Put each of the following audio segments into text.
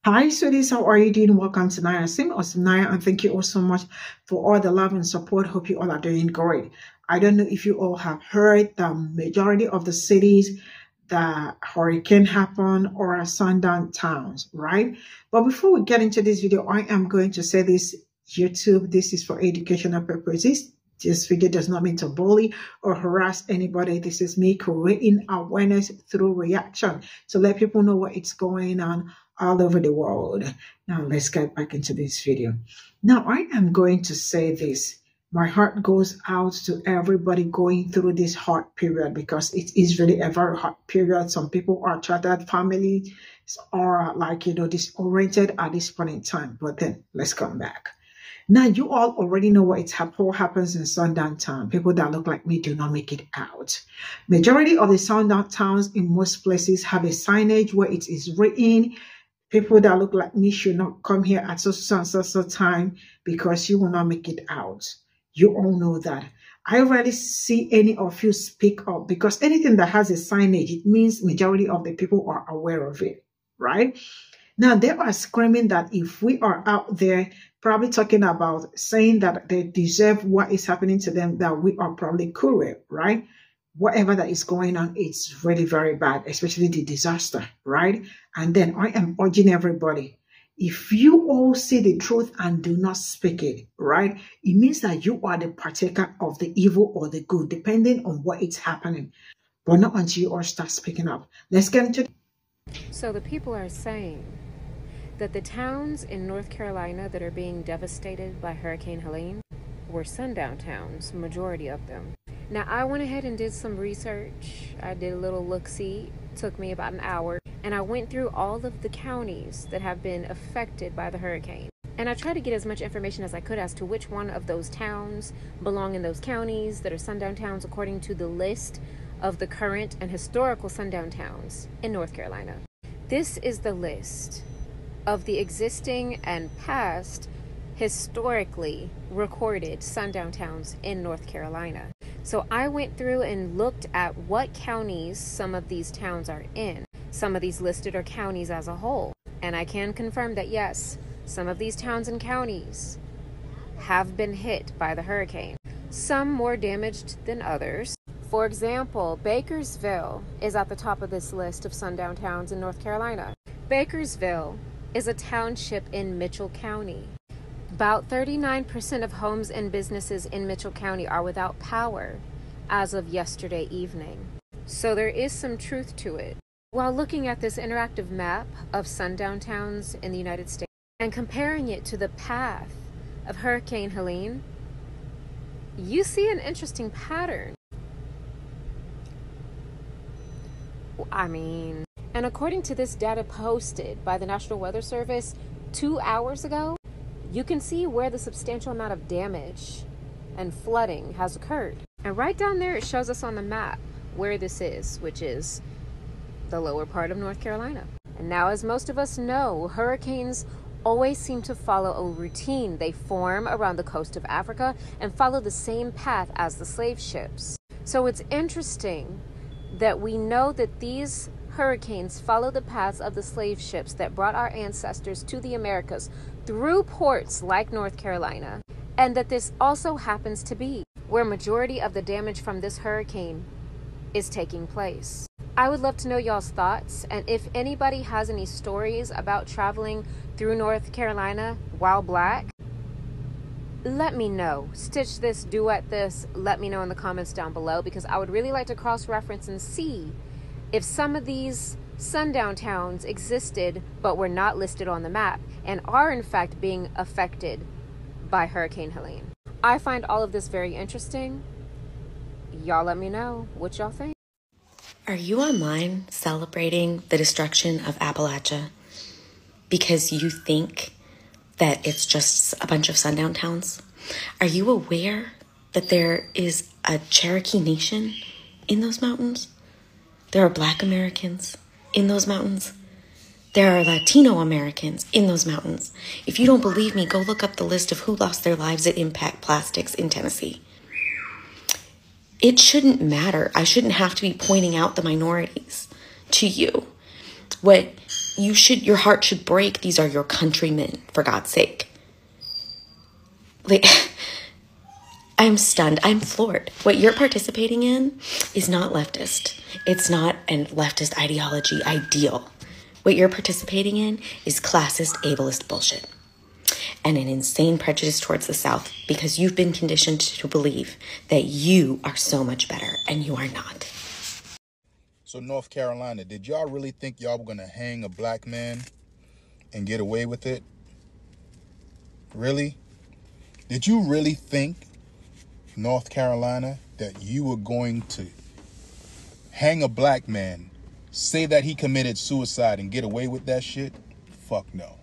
Hi, sweeties. How are you doing? Welcome to Naya Sim or Cimnanya, and thank you all so much for all the love and support. Hope you all are doing great. I don't know if you all have heard the majority of the cities that hurricane happened or are sundown towns, right? But before we get into this video, I am going to say this: YouTube, this is for educational purposes. This video does not mean to bully or harass anybody. This is me creating awareness through reaction to let people know what is going on all over the world. Now let's get back into this video. Now I am going to say this. My heart goes out to everybody going through this hard period because it is really a very hard period. Some people are shattered, families are disoriented at this point in time. But then let's come back. Now, you all already know what happens in sundown town. People that look like me do not make it out. Majority of the sundown towns in most places have a signage where it is written, people that look like me should not come here at so time because you will not make it out. You all know that. I rarely see any of you speak up because anything that has a signage, it means majority of the people are aware of it, right? Now, they are screaming that if we are out there probably talking about saying that they deserve what is happening to them, that we are probably cruel, right? Whatever that is going on, it's really very bad, especially the disaster, right? And then I am urging everybody, if you all see the truth and do not speak it, right? It means that you are the partaker of the evil or the good, depending on what is happening. But not until you all start speaking up. Let's get into. So the people are saying that the towns in North Carolina that are being devastated by Hurricane Helene were sundown towns, majority of them. Now, I went ahead and did some research. I did a little look-see. Took me about an hour. And I went through all of the counties that have been affected by the hurricane. And I tried to get as much information as I could as to which one of those towns belong in those counties that are sundown towns according to the list of the current and historical sundown towns in North Carolina. This is the list of the existing and past historically recorded sundown towns in North Carolina. So I went through and looked at what counties some of these towns are in. Some of these listed are counties as a whole. And I can confirm that yes, some of these towns and counties have been hit by the hurricane. Some more damaged than others. For example, Bakersville is at the top of this list of sundown towns in North Carolina. Bakersville is a township in Mitchell County. About 39% of homes and businesses in Mitchell County are without power as of yesterday evening. So there is some truth to it. While looking at this interactive map of sundown towns in the United States and comparing it to the path of Hurricane Helene, you see an interesting pattern. And according to this data posted by the National Weather Service 2 hours ago, you can see where the substantial amount of damage and flooding has occurred. And right down there, it shows us on the map where this is, which is the lower part of North Carolina. And now, as most of us know, hurricanes always seem to follow a routine. They form around the coast of Africa and follow the same path as the slave ships. So it's interesting that we know that these hurricanes follow the paths of the slave ships that brought our ancestors to the Americas through ports like North Carolina, and that this also happens to be where majority of the damage from this hurricane is taking place. I would love to know y'all's thoughts, and if anybody has any stories about traveling through North Carolina while black, let me know. Stitch this, duet this, let me know in the comments down below, because I would really like to cross-reference and see if some of these sundown towns existed but were not listed on the map and are in fact being affected by Hurricane Helene. I find all of this very interesting. Y'all let me know what y'all think. Are you online celebrating the destruction of Appalachia because you think that it's just a bunch of sundown towns? Are you aware that there is a Cherokee Nation in those mountains? There are Black Americans in those mountains. There are Latino Americans in those mountains. If you don't believe me, go look up the list of who lost their lives at impact plastics in Tennessee. It shouldn't matter. I shouldn't have to be pointing out the minorities to you. What your heart should break. These are your countrymen, for God's sake. Like, I'm stunned. I'm floored. What you're participating in is not leftist. It's not a leftist ideology ideal. What you're participating in is classist, ableist bullshit. And an insane prejudice towards the South because you've been conditioned to believe that you are so much better, and you are not. So North Carolina, did y'all really think y'all were going to hang a black man and get away with it? Really? Did you really think, North Carolina, that you were going to hang a black man, say that he committed suicide and get away with that shit? Fuck no.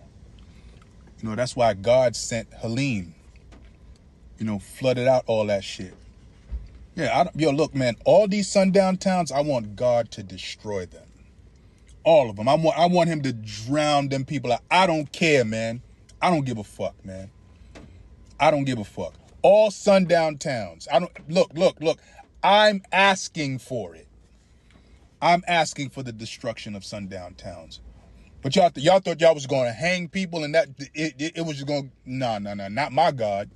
You know, that's why God sent Helene, flooded out all that shit. Yeah, look, man, all these sundown towns, I want God to destroy them. All of them. I want him to drown them people out. I don't care, man. I don't give a fuck, man. I don't give a fuck. All sundown towns. Look. I'm asking for it. I'm asking for the destruction of sundown towns. But y'all thought y'all was going to hang people and that it was just going to, no, not my God.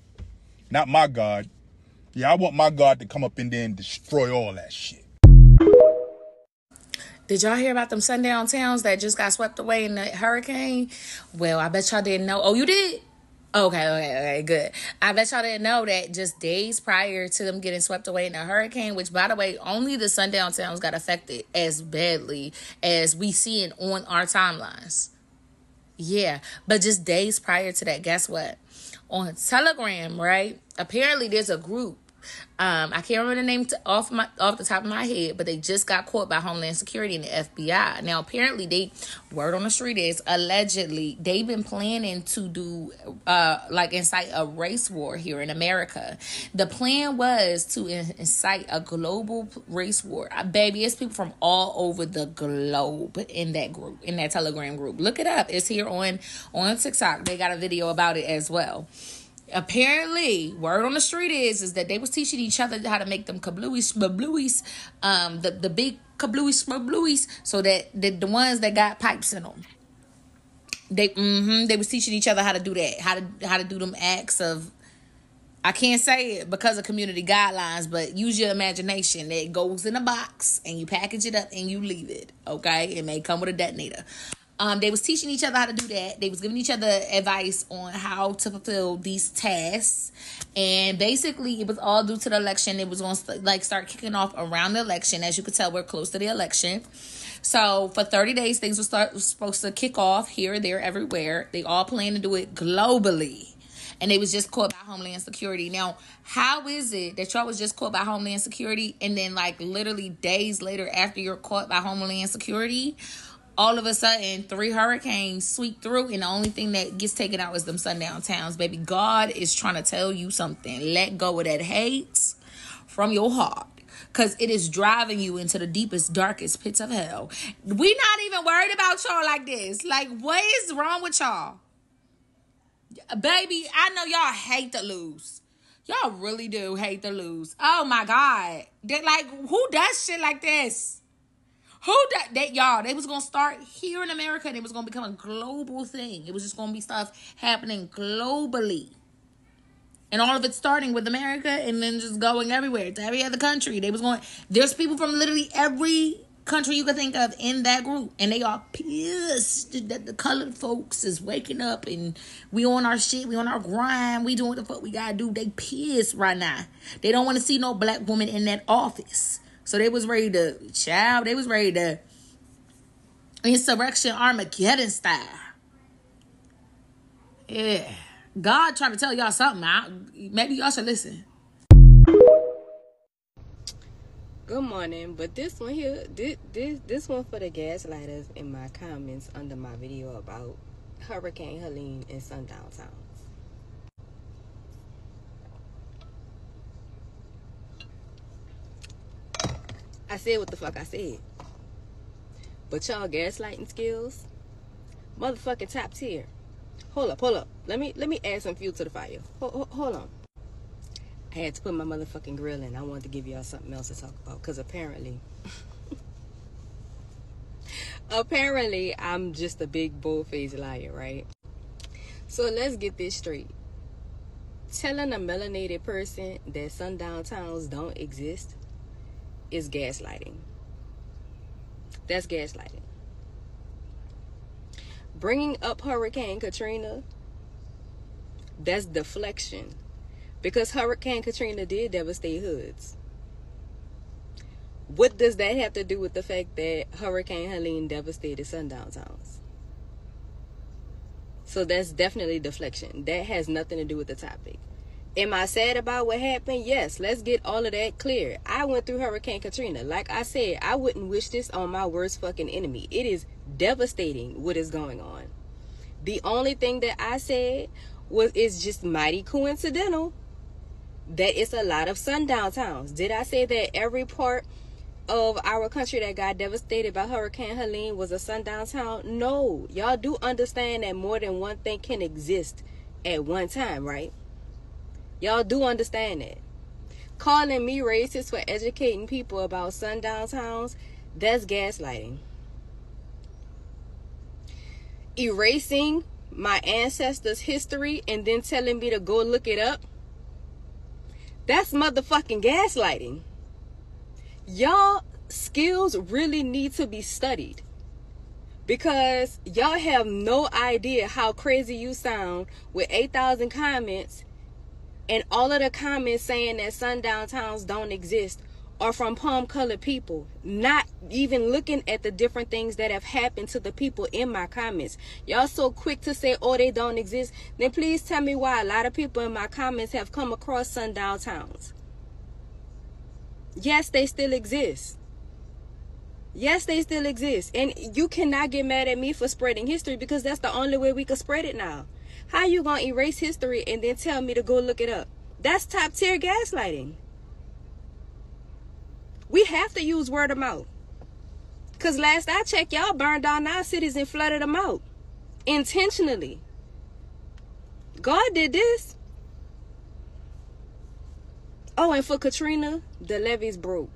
Not my God. Yeah, I want my God to come up in there and destroy all that shit. Did y'all hear about them sundown towns that just got swept away in the hurricane? Well, I bet y'all didn't know. Oh, you did? Okay, good. I bet y'all didn't know that just days prior to them getting swept away in a hurricane, which, by the way, only the sundown towns got affected as badly as we see it on our timelines. Yeah, but just days prior to that, guess what? On Telegram, right? Apparently, there's a group. I can't remember the name off the top of my head, but they just got caught by Homeland Security and the FBI. Now, apparently, word on the street is allegedly they've been planning to do incite a race war here in America. The plan was to incite a global race war. Baby, it's people from all over the globe in that group, in that Telegram group. Look it up. It's here on TikTok. They got a video about it as well. Apparently, word on the street is that they was teaching each other how to make them kablooies, the big kablooies, so that the ones that got pipes in them, they was teaching each other how to do that, how to do them acts of, I can't say it because of community guidelines, but use your imagination. It goes in a box and you package it up and you leave it. Okay, it may come with a detonator. They was teaching each other how to do that. They was giving each other advice on how to fulfill these tasks. And basically, it was all due to the election. It was going to start kicking off around the election. As you could tell, we're close to the election. So for 30 days, things were supposed to kick off here, there, everywhere. They all plan to do it globally. And they was just caught by Homeland Security. Now, how is it that y'all was just caught by Homeland Security and then literally days later after you're caught by Homeland Security, all of a sudden, 3 hurricanes sweep through, and the only thing that gets taken out is them sundown towns. Baby, God is trying to tell you something. Let go of that hate from your heart, because it is driving you into the deepest, darkest pits of hell. We not even worried about y'all like this. What is wrong with y'all? Baby, I know y'all hate to lose. Y'all really do hate to lose. Oh, my God. Who does shit like this? They was going to start here in America, and it was going to become a global thing. It was just going to be stuff happening globally. And all of it starting with America and then just going everywhere to every other country. There's people from literally every country you could think of in that group. And they are pissed that the colored folks is waking up and we on our shit, we on our grind, we doing what the fuck we gotta do. They pissed right now. They don't want to see no black woman in that office. So they was ready to insurrection Armageddon style. Yeah. God trying to tell y'all something. Maybe y'all should listen. Good morning, but this one here, this one for the gaslighters in my comments under my video about Hurricane Helene and Sundown towns. I said what the fuck I said. But y'all gaslighting skills, motherfucking top tier. Hold up. Let me add some fuel to the fire. Hold on. I had to put my motherfucking grill in. I wanted to give y'all something else to talk about, because apparently Apparently, I'm just a big bull-faced liar, right? So let's get this straight. Telling a melanated person that sundown towns don't exist is gaslighting. That's gaslighting. Bringing up Hurricane Katrina, that's deflection. Because Hurricane Katrina did devastate hoods. What does that have to do with the fact that Hurricane Helene devastated sundown towns? So that's definitely deflection. That has nothing to do with the topic. Am I sad about what happened? Yes, let's get all of that clear. I went through Hurricane Katrina. Like I said, I wouldn't wish this on my worst fucking enemy. It is devastating what is going on. The only thing that I said was it's just mighty coincidental that it's a lot of sundown towns. Did I say that every part of our country that got devastated by Hurricane Helene was a sundown town? No. Y'all do understand that more than one thing can exist at one time, right? Y'all do understand that. Calling me racist for educating people about sundown towns, that's gaslighting. Erasing my ancestors' history and then telling me to go look it up, that's motherfucking gaslighting. Y'all skills really need to be studied, because y'all have no idea how crazy you sound with 8,000 comments, and all of the comments saying that sundown towns don't exist are from palm-colored people, not even looking at the different things that have happened to the people in my comments. Y'all so quick to say, oh, they don't exist. Then please tell me why a lot of people in my comments have come across sundown towns. Yes, they still exist. Yes, they still exist. And you cannot get mad at me for spreading history, because that's the only way we can spread it now. How you gonna erase history and then tell me to go look it up? That's top tier gaslighting. We have to use word of mouth. Because last I checked, y'all burned down our cities and flooded them out. Intentionally. God did this. Oh, and for Katrina, the levees broke.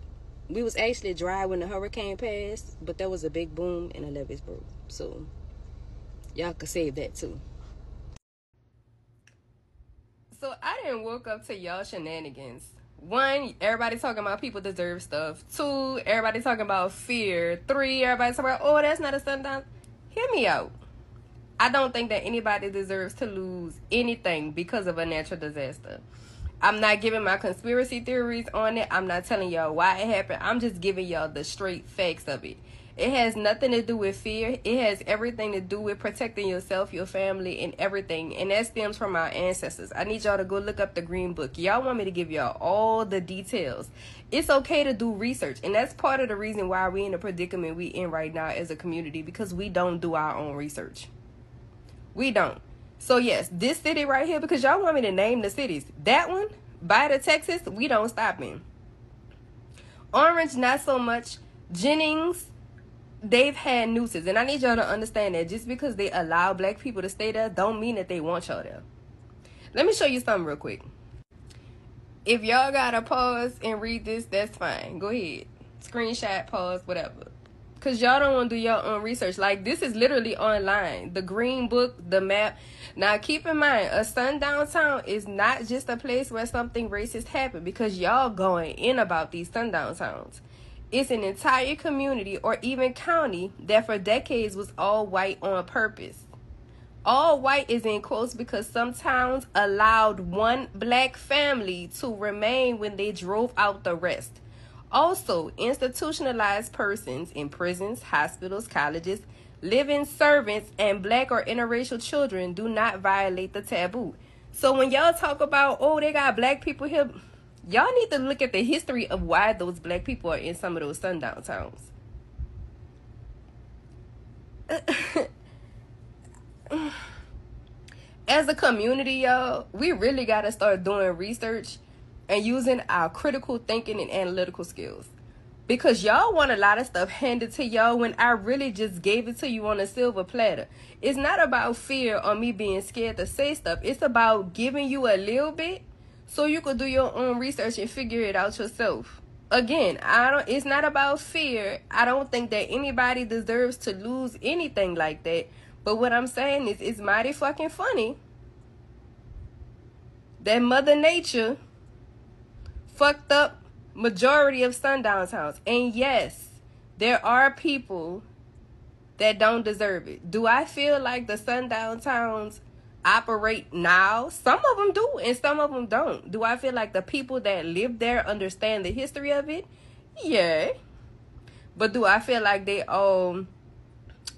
We was actually dry when the hurricane passed, but there was a big boom and the levees broke. So, y'all could save that too. So, I didn't woke up to y'all shenanigans. One, everybody talking about people deserve stuff. Two, everybody talking about fear. Three, everybody talking about, oh, that's not a sundown. Hear me out. I don't think that anybody deserves to lose anything because of a natural disaster. I'm not giving my conspiracy theories on it. I'm not telling y'all why it happened. I'm just giving y'all the straight facts of it. It has nothing to do with fear. It has everything to do with protecting yourself, your family, and everything. And that stems from our ancestors. I need y'all to go look up the Green Book. Y'all want me to give y'all all the details. It's okay to do research. And that's part of the reason why we in the predicament we in right now as a community, because we don't do our own research. We don't. So yes, this city right here, because y'all want me to name the cities. That one, Bida, Texas, we don't stop in. Orange, not so much. Jennings, they've had nooses. And I need y'all to understand that just because they allow black people to stay there, don't mean that they want y'all there. Let me show you something real quick. If y'all gotta pause and read this, that's fine. Go ahead. Screenshot, pause, whatever. Because y'all don't want to do your own research. Like, this is literally online. The Green Book, the map. Now, keep in mind, a sundown town is not just a place where something racist happened, because y'all going in about these sundown towns. It's an entire community or even county that for decades was all white on purpose. All white is in quotes because some towns allowed one black family to remain when they drove out the rest. Also, institutionalized persons in prisons, hospitals, colleges, living servants, and black or interracial children do not violate the taboo. So when y'all talk about, oh, they got black people here, y'all need to look at the history of why those black people are in some of those sundown towns. As a community, y'all, we really got to start doing research and using our critical thinking and analytical skills. Because y'all want a lot of stuff handed to y'all when I really just gave it to you on a silver platter. It's not about fear or me being scared to say stuff. It's about giving you a little bit so you could do your own research and figure it out yourself. again, it's not about fear. I don't think that anybody deserves to lose anything like that. But what I'm saying is, it's mighty fucking funny that Mother Nature fucked up majority of sundown towns. And yes, there are people that don't deserve it. Do I feel like the sundown towns operate now? Some of them do and some of them don't. Do I feel like the people that live there understand the history of it? Yeah. But do I feel like they go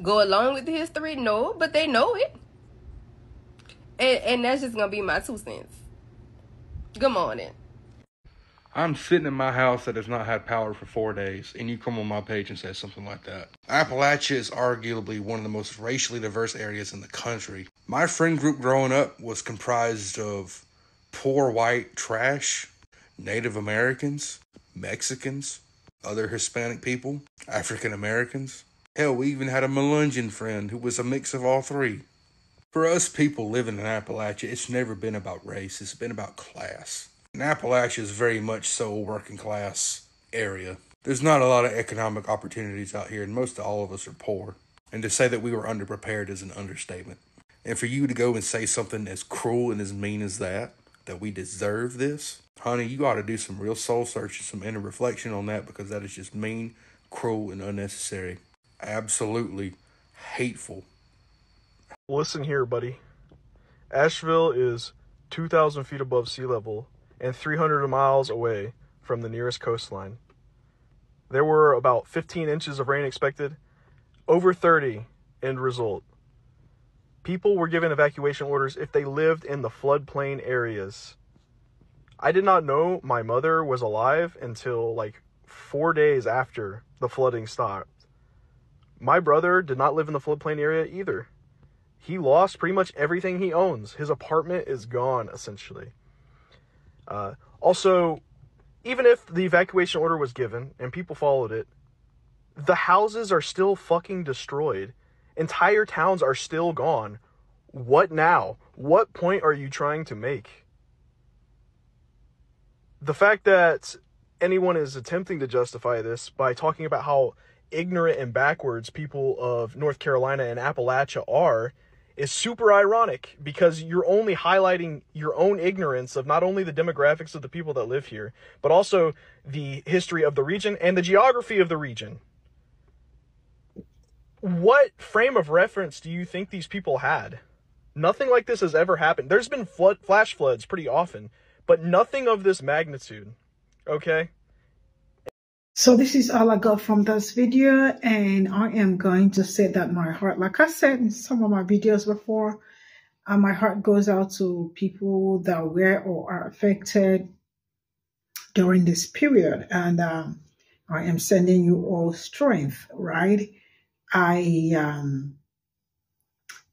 along with the history? No, but they know it. And that's just gonna be my 2 cents. Good morning. I'm sitting in my house that has not had power for 4 days, and you come on my page and say something like that. Appalachia is arguably one of the most racially diverse areas in the country. My friend group growing up was comprised of poor white trash, Native Americans, Mexicans, other Hispanic people, African Americans. Hell, we even had a Melungeon friend who was a mix of all three. For us people living in Appalachia, it's never been about race, it's been about class. And Appalachia is very much so a working class area. There's not a lot of economic opportunities out here, and most of all of us are poor. And to say that we were underprepared is an understatement. And for you to go and say something as cruel and as mean as that we deserve this, honey, you ought to do some real soul searching, some inner reflection on that, because that is just mean, cruel, and unnecessary. Absolutely hateful. Listen here, buddy. Asheville is 2,000 feet above sea level and 300 miles away from the nearest coastline. There were about 15 inches of rain expected, over 30 end result. People were given evacuation orders if they lived in the floodplain areas. I did not know my mother was alive until like 4 days after the flooding stopped. My brother did not live in the floodplain area either. He lost pretty much everything he owns. His apartment is gone, essentially. Also, even if the evacuation order was given and people followed it, the houses are still fucking destroyed. Entire towns are still gone. What now? What point are you trying to make? The fact that anyone is attempting to justify this by talking about how ignorant and backwards people of North Carolina and Appalachia are is super ironic, because you're only highlighting your own ignorance of not only the demographics of the people that live here, but also the history of the region and the geography of the region. What frame of reference do you think these people had? Nothing like this has ever happened. There's been flash floods pretty often, but nothing of this magnitude, okay? So this is all I got from this video, and I am going to say that my heart, like I said in some of my videos before, my heart goes out to people that were or are affected during this period, and I am sending you all strength, right?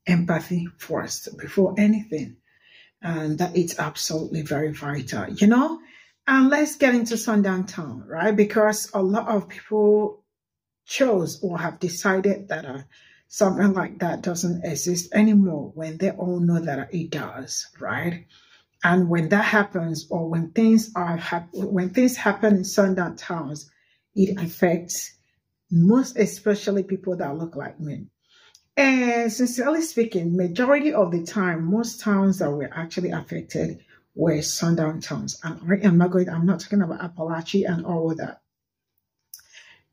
Empathy first before anything, and that it's absolutely very vital, you know. And let's get into Sundown Town, right? Because a lot of people chose or have decided that something like that doesn't exist anymore, when they all know that it does, right? And when that happens, or when things happen in Sundown towns, it affects most especially people that look like me. And sincerely speaking, majority of the time, most towns that were actually affected were sundown towns. And I'm not talking about Appalachia and all of that.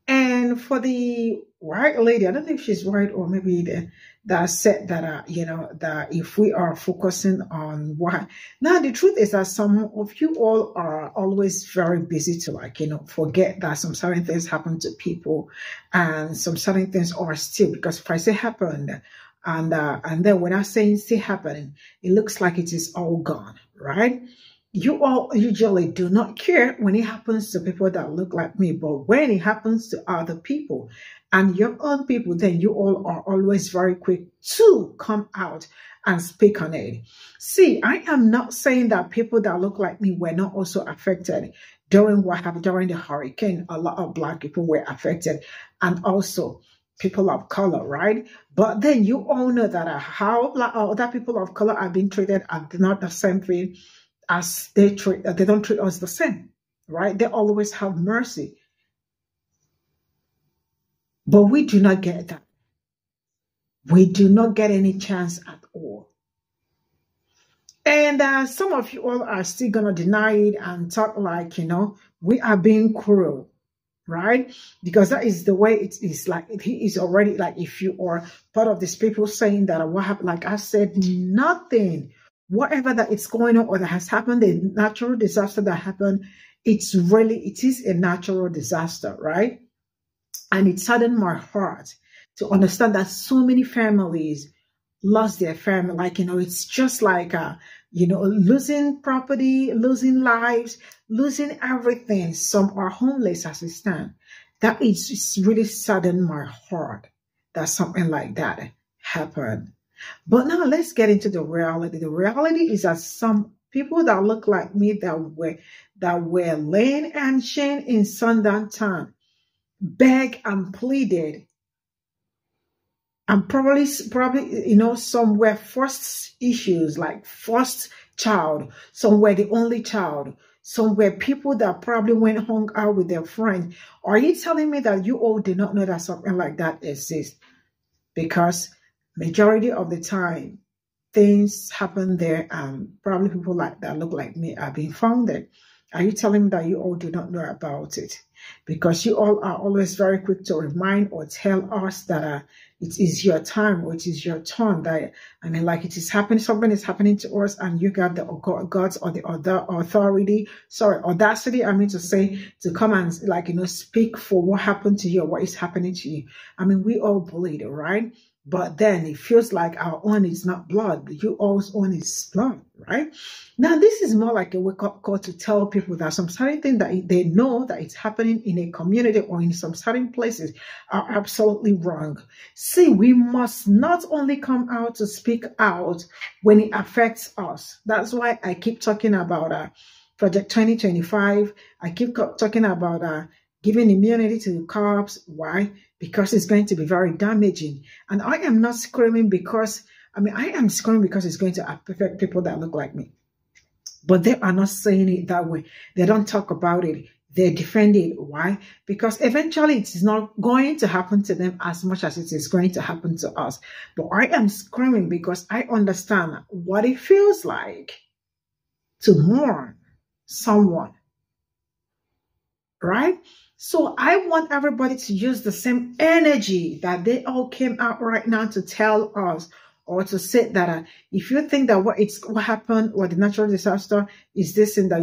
And for the white lady, I don't know if she's white or maybe that said that, you know, that if we are focusing on what, now the truth is that some of you all are always very busy to, like, you know, forget that some certain things happen to people, and some certain things are still, because if I say happened, and then when I say still happening, it looks like it is all gone, right? You all usually do not care when it happens to people that look like me, but when it happens to other people and your own people, then you all are always very quick to come out and speak on it. See, I am not saying that people that look like me were not also affected during what happened during the hurricane. A lot of Black people were affected, and also people of color, right? But then you all know that how other people of color are being treated are not the same thing as they don't treat us the same. right? They always have mercy. But we do not get that. We do not get any chance at all. And some of you all are still going to deny it and talk like, we are being cruel, right? Because that is the way it is. Like, he is already, like, if you are part of these people saying that what happened, like I said, nothing, whatever that it's going on or that has happened, the natural disaster that happened, it is a natural disaster, right? And it saddened my heart to understand that so many families lost their family. Like, it's just like, losing property, losing lives, losing everything. Some are homeless as we stand. That is just really saddened my heart that something like that happened. But now let's get into the reality. The reality is that some people that look like me that were laying and chained in Sundown town begged and pleaded, and probably, some were first issues, like first child, some were the only child, some were people that probably went hung out with their friends. Are you telling me that you all did not know that something like that exists? Because majority of the time, things happen there, and probably people like that look like me are being found there. Are you telling me that you all do not know about it? Because you all are always very quick to remind or tell us that it is your time or it is your turn. That, like it is happening, something is happening to us, and you got the guts or the audacity to say, to come and speak for what happened to you or what is happening to you. We all believe it, right? But then it feels like our own is not blood. You all's own is blood, right? Now, this is more like a wake-up call to tell people that some certain things that they know that it's happening in a community or in some certain places are absolutely wrong. See, we must not only come out to speak out when it affects us. That's why I keep talking about Project 2025. I keep talking about giving immunity to the cops. Why? Because it's going to be very damaging. And I am not screaming because, I am screaming because it's going to affect people that look like me. But they are not saying it that way. They don't talk about it. They defend it. Why? Because eventually it is not going to happen to them as much as it is going to happen to us. But I am screaming because I understand what it feels like to mourn someone. Right? So I want everybody to use the same energy that they all came out right now to tell us, or to say that if you think that what happened or the natural disaster is this and that,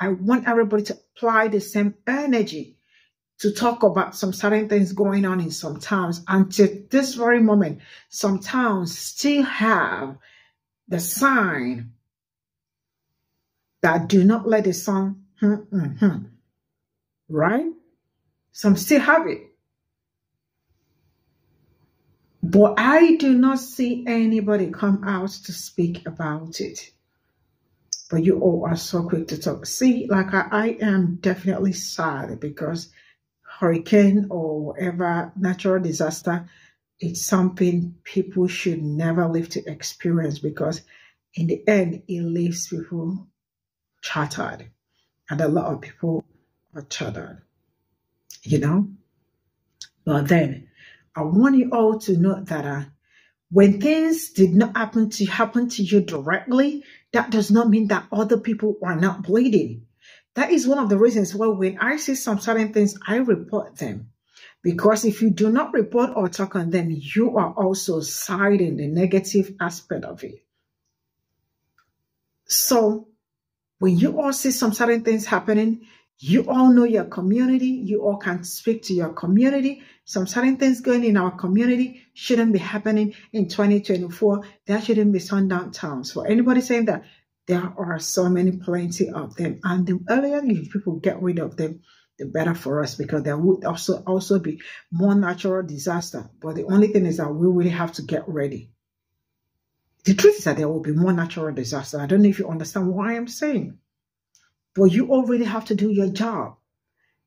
I want everybody to apply the same energy to talk about some certain things going on in some towns. And to this very moment, some towns still have the sign that do not let the sun, right? Some still have it. But I do not see anybody come out to speak about it. But you all are so quick to talk. See, like I am definitely sad because hurricane or whatever natural disaster, it's something people should never live to experience, because in the end, it leaves people shattered. And a lot of people are shattered. But then I want you all to know that when things did not happen to you directly, that does not mean that other people are not bleeding. That is one of the reasons why when I see some certain things, I report them. Because if you do not report or talk on them, you are also citing the negative aspect of it. So when you all see some certain things happening, you all know your community. You all can speak to your community. Some certain things going in our community shouldn't be happening in 2024. There shouldn't be sundown towns. For anybody saying that, there are so plenty of them. And the earlier you people get rid of them, the better for us, because there would also be more natural disaster. But the only thing is that we really have to get ready. The truth is that there will be more natural disaster. I don't know if you understand what I am saying. But you already have to do your job,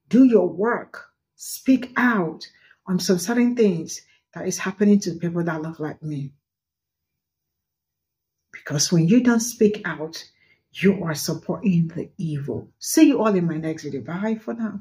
do your work, speak out on some certain things that is happening to people that look like me. Because when you don't speak out, you are supporting the evil. See you all in my next video. Bye for now.